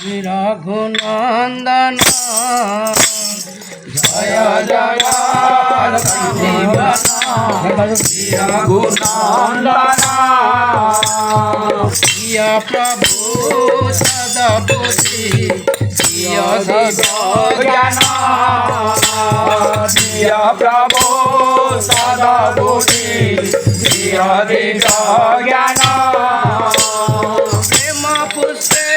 রঘুনন্দন জয় জয় রঘুনন্দন প্রিয় প্রভু সদবুদ্ধি প্রিয় জ্ঞান প্রিয় প্রভু সদবুদ্ধি প্রিয় জ্ঞান প্রেম পুষ্পে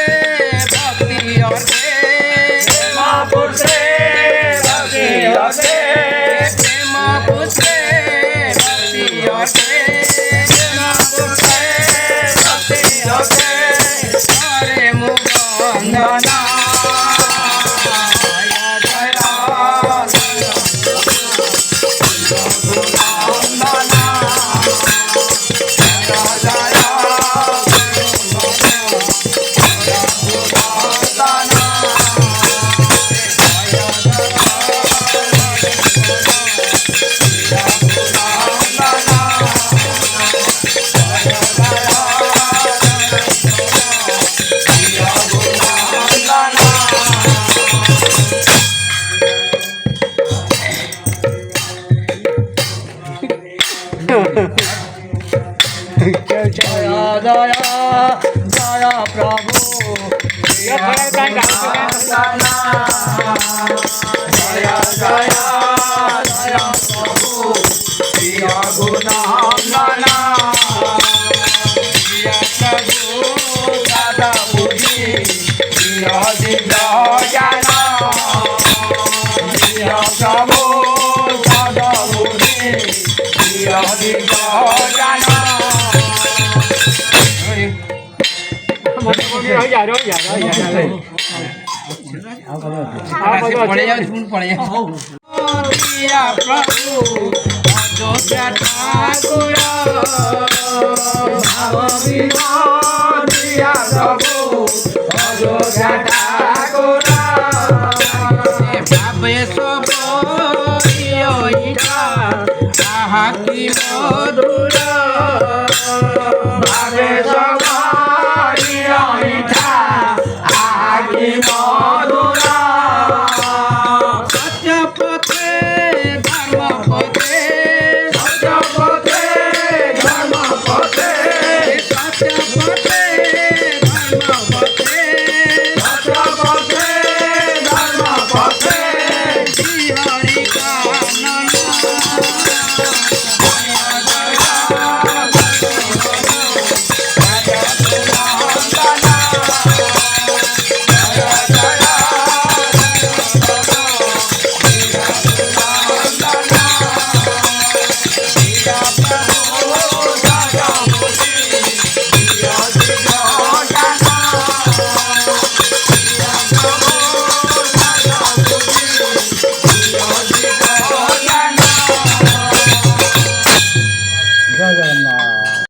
ভক্তি অর্থে প্রেম পুষ্পে ভক্তি অর্থে প্রেম পুষ্পে ভক্তি অর্থে প্রেম পুষ্পে ভক্তি অর্থে হরে মুকুন্দনা जय जय जय प्रभु जय जय जय प्रभु प्रिय गुणगान प्रिय प्रभु सदा बुद्धि प्रिय दिव्यज्ञान प्रिय प्रभु सदा बुद्धि प्रिय दिव्यज्ञान पड़े जाओ पड़े जाओ प्रभु अयोध्या ठाकुर प्रभु अयोध्या ठाकुर भावे सब आहा की मधुर